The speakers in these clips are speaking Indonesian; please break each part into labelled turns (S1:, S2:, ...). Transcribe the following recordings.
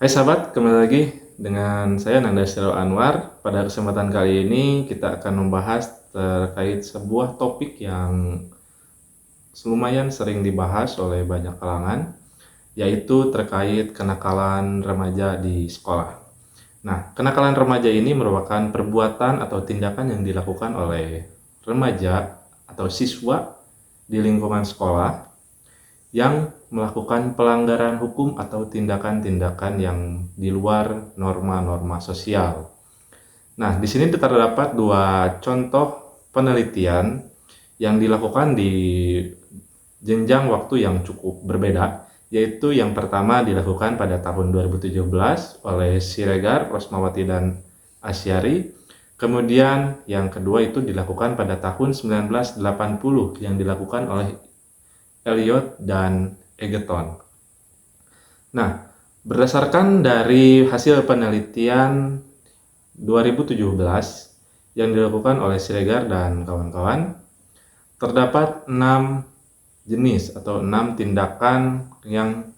S1: Hai sahabat, kembali lagi dengan saya Nanda Syarul Anwar. Pada kesempatan kali ini kita akan membahas terkait sebuah topik yang lumayan sering dibahas oleh banyak kalangan, yaitu terkait kenakalan remaja di sekolah. Nah, kenakalan remaja ini merupakan perbuatan atau tindakan yang dilakukan oleh remaja atau siswa di lingkungan sekolah yang melakukan pelanggaran hukum atau tindakan-tindakan yang di luar norma-norma sosial. Nah, di sini terdapat dua contoh penelitian yang dilakukan di jenjang waktu yang cukup berbeda, yaitu yang pertama dilakukan pada tahun 2017 oleh Siregar, Rosmawati, dan Asyari. Kemudian yang kedua itu dilakukan pada tahun 1980 yang dilakukan oleh Elliot dan Egerton. Nah, berdasarkan dari hasil penelitian 2017 yang dilakukan oleh Siregar dan kawan-kawan, terdapat 6 jenis atau 6 tindakan yang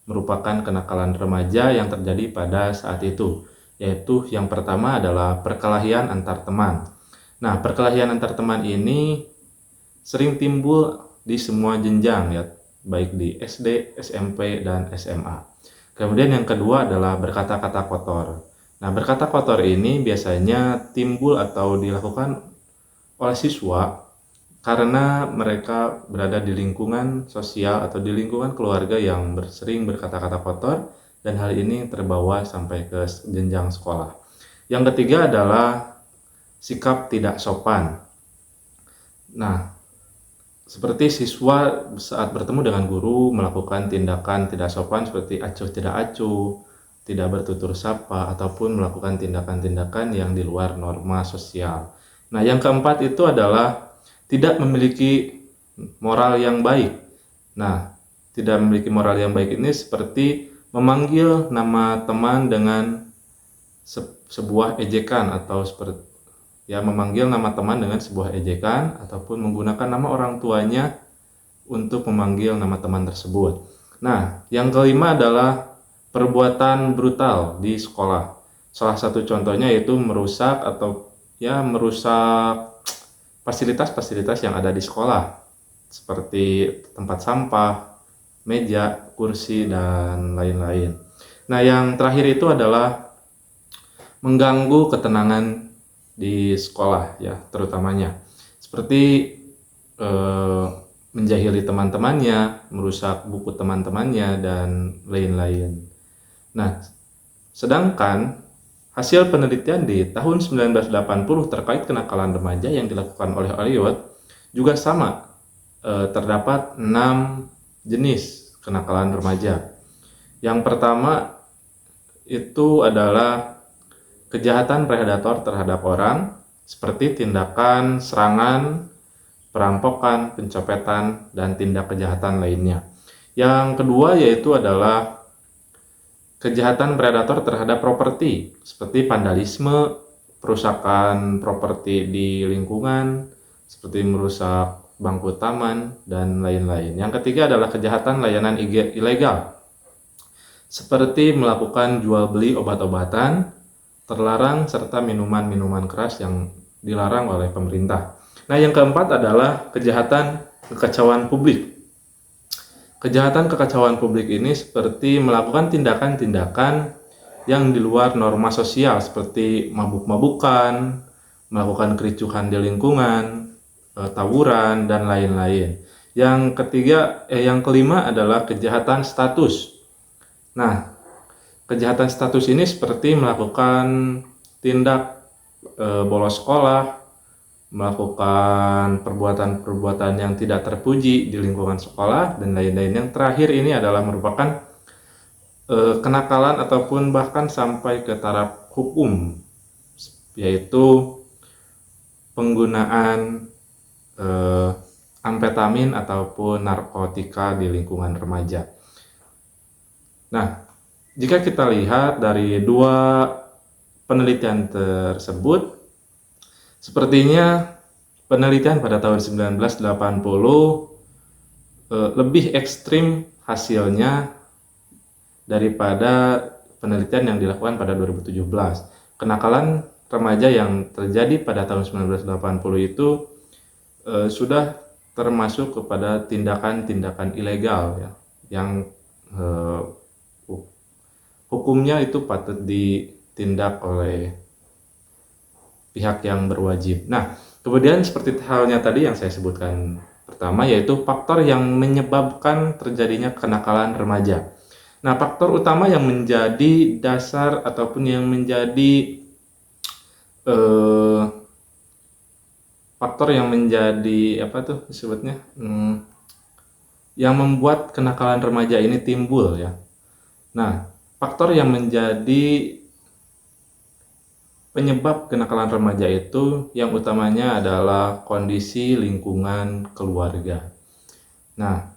S1: merupakan kenakalan remaja yang terjadi pada saat itu, yaitu yang pertama adalah perkelahian antar teman. Nah, perkelahian antar teman ini sering timbul di semua jenjang ya, baik di SD, SMP, dan SMA. Kemudian yang kedua adalah berkata-kata kotor. Nah, berkata kotor ini biasanya timbul atau dilakukan oleh siswa karena mereka berada di lingkungan sosial atau di lingkungan keluarga yang sering berkata-kata kotor, dan hal ini terbawa sampai ke jenjang sekolah. Yang ketiga adalah sikap tidak sopan. Nah, seperti siswa saat bertemu dengan guru melakukan tindakan tidak sopan seperti acuh tidak acuh, tidak bertutur sapa, ataupun melakukan tindakan-tindakan yang di luar norma sosial. Nah, yang keempat itu adalah tidak memiliki moral yang baik. Nah, tidak memiliki moral yang baik ini seperti memanggil nama teman dengan sebuah ejekan, atau seperti memanggil nama teman dengan sebuah ejekan, ataupun menggunakan nama orang tuanya untuk memanggil nama teman tersebut. Nah, yang kelima adalah perbuatan brutal di sekolah. Salah satu contohnya yaitu merusak fasilitas-fasilitas yang ada di sekolah, seperti tempat sampah, meja, kursi, dan lain-lain. Nah, yang terakhir itu adalah mengganggu ketenangan di sekolah ya, terutamanya seperti menjahili teman-temannya, merusak buku teman-temannya, dan lain-lain. Nah, sedangkan hasil penelitian di tahun 1980 terkait kenakalan remaja yang dilakukan oleh Elliot juga sama, terdapat 6 jenis kenakalan remaja. Yang pertama itu adalah kejahatan predator terhadap orang, seperti tindakan serangan, perampokan, pencopetan, dan tindak kejahatan lainnya. Yang kedua yaitu adalah kejahatan predator terhadap properti, seperti vandalisme, perusakan properti di lingkungan, seperti merusak bangku taman, dan lain-lain. Yang ketiga adalah kejahatan layanan ilegal, seperti melakukan jual beli obat-obatan terlarang serta minuman-minuman keras yang dilarang oleh pemerintah. Nah, yang keempat adalah kejahatan kekacauan publik. Kejahatan kekacauan publik ini seperti melakukan tindakan-tindakan yang di luar norma sosial, seperti mabuk-mabukan, melakukan kericuhan di lingkungan, tawuran, dan lain-lain. Yang kelima adalah kejahatan status. Nah, kejahatan status ini seperti melakukan tindak bolos sekolah, melakukan perbuatan-perbuatan yang tidak terpuji di lingkungan sekolah, dan lain-lain. Yang terakhir ini adalah merupakan kenakalan ataupun bahkan sampai ke taraf hukum, yaitu penggunaan amfetamin ataupun narkotika di lingkungan remaja. Nah, jika kita lihat dari dua penelitian tersebut, sepertinya penelitian pada tahun 1980 lebih ekstrim hasilnya daripada penelitian yang dilakukan pada 2017. Kenakalan remaja yang terjadi pada tahun 1980 itu sudah termasuk kepada tindakan-tindakan ilegal ya, yang hukumnya itu patut ditindak oleh pihak yang berwajib. Nah, kemudian seperti halnya tadi yang saya sebutkan pertama, yaitu faktor yang menyebabkan terjadinya kenakalan remaja. Nah, faktor utama yang menjadi dasar ataupun yang menjadi faktor yang menjadi apa tuh disebutnya, yang membuat kenakalan remaja ini timbul ya. Nah, faktor yang menjadi penyebab kenakalan remaja itu yang utamanya adalah kondisi lingkungan keluarga. Nah,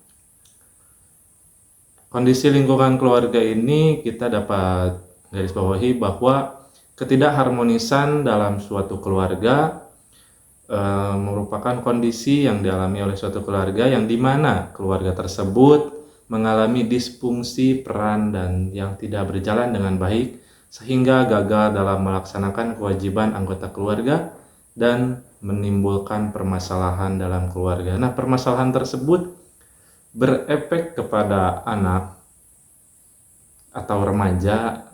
S1: kondisi lingkungan keluarga ini kita dapat garis bawahi bahwa ketidakharmonisan dalam suatu keluarga merupakan kondisi yang dialami oleh suatu keluarga yang dimana keluarga tersebut mengalami disfungsi peran dan yang tidak berjalan dengan baik, sehingga gagal dalam melaksanakan kewajiban anggota keluarga dan menimbulkan permasalahan dalam keluarga. Nah, permasalahan tersebut berefek kepada anak atau remaja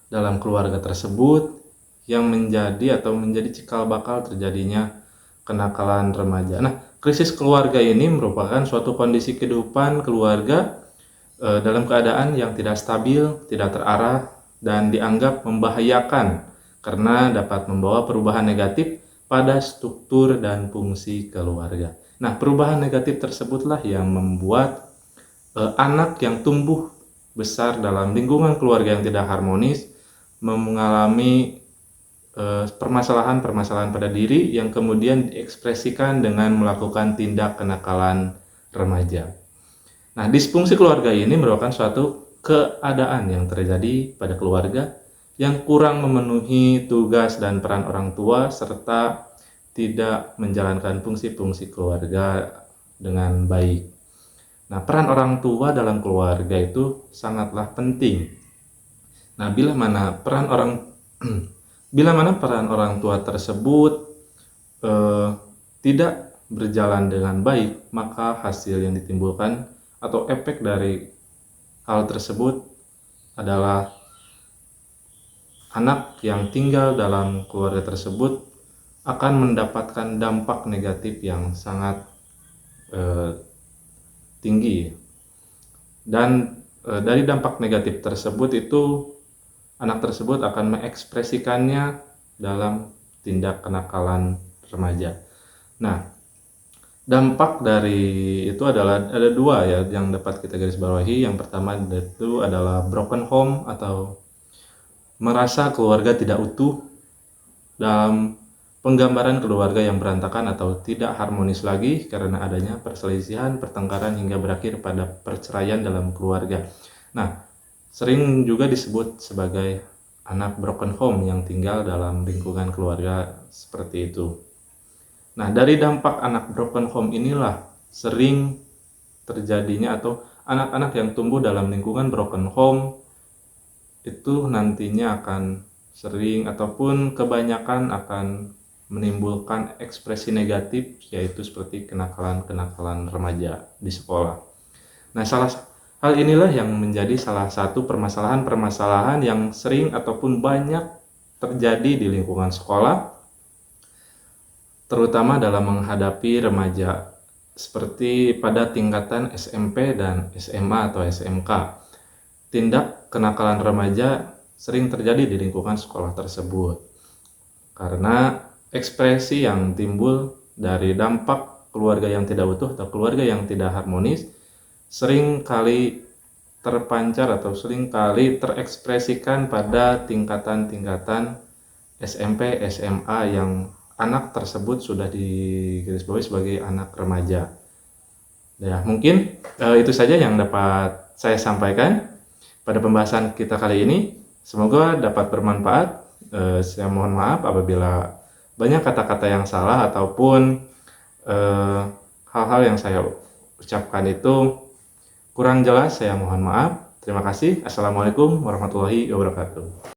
S1: dalam keluarga tersebut yang menjadi cikal bakal terjadinya kenakalan remaja. Nah, krisis keluarga ini merupakan suatu kondisi kehidupan keluarga dalam keadaan yang tidak stabil, tidak terarah, dan dianggap membahayakan karena dapat membawa perubahan negatif pada struktur dan fungsi keluarga. Nah, perubahan negatif tersebutlah yang membuat anak yang tumbuh besar dalam lingkungan keluarga yang tidak harmonis mengalami permasalahan-permasalahan pada diri yang kemudian diekspresikan dengan melakukan tindak kenakalan remaja. Nah, disfungsi keluarga ini merupakan suatu keadaan yang terjadi pada keluarga yang kurang memenuhi tugas dan peran orang tua serta tidak menjalankan fungsi-fungsi keluarga dengan baik. Nah, peran orang tua dalam keluarga itu sangatlah penting. Nah, bila mana peran orang tua tersebut tidak berjalan dengan baik, maka hasil yang ditimbulkan atau efek dari hal tersebut adalah anak yang tinggal dalam keluarga tersebut akan mendapatkan dampak negatif yang sangat tinggi. Dan dari dampak negatif tersebut itu anak tersebut akan mengekspresikannya dalam tindak kenakalan remaja. Nah, dampak dari itu adalah ada dua ya yang dapat kita garis bawahi. Yang pertama itu adalah broken home atau merasa keluarga tidak utuh, dalam penggambaran keluarga yang berantakan atau tidak harmonis lagi karena adanya perselisihan, pertengkaran hingga berakhir pada perceraian dalam keluarga. Nah, sering juga disebut sebagai anak broken home yang tinggal dalam lingkungan keluarga seperti itu. Nah, dari dampak anak broken home inilah sering terjadinya atau anak-anak yang tumbuh dalam lingkungan broken home itu nantinya akan sering ataupun kebanyakan akan menimbulkan ekspresi negatif, yaitu seperti kenakalan-kenakalan remaja di sekolah. Nah, hal inilah yang menjadi salah satu permasalahan-permasalahan yang sering ataupun banyak terjadi di lingkungan sekolah, terutama dalam menghadapi remaja seperti pada tingkatan SMP dan SMA atau SMK. Tindak kenakalan remaja sering terjadi di lingkungan sekolah tersebut karena ekspresi yang timbul dari dampak keluarga yang tidak utuh atau keluarga yang tidak harmonis sering kali terpancar atau sering kali terekspresikan pada tingkatan-tingkatan SMP, SMA yang anak tersebut sudah digarisbawahi sebagai anak remaja. Ya, mungkin itu saja yang dapat saya sampaikan pada pembahasan kita kali ini. Semoga dapat bermanfaat. Saya mohon maaf apabila banyak kata-kata yang salah ataupun hal-hal yang saya ucapkan itu kurang jelas. Saya mohon maaf. Terima kasih. Assalamualaikum warahmatullahi wabarakatuh.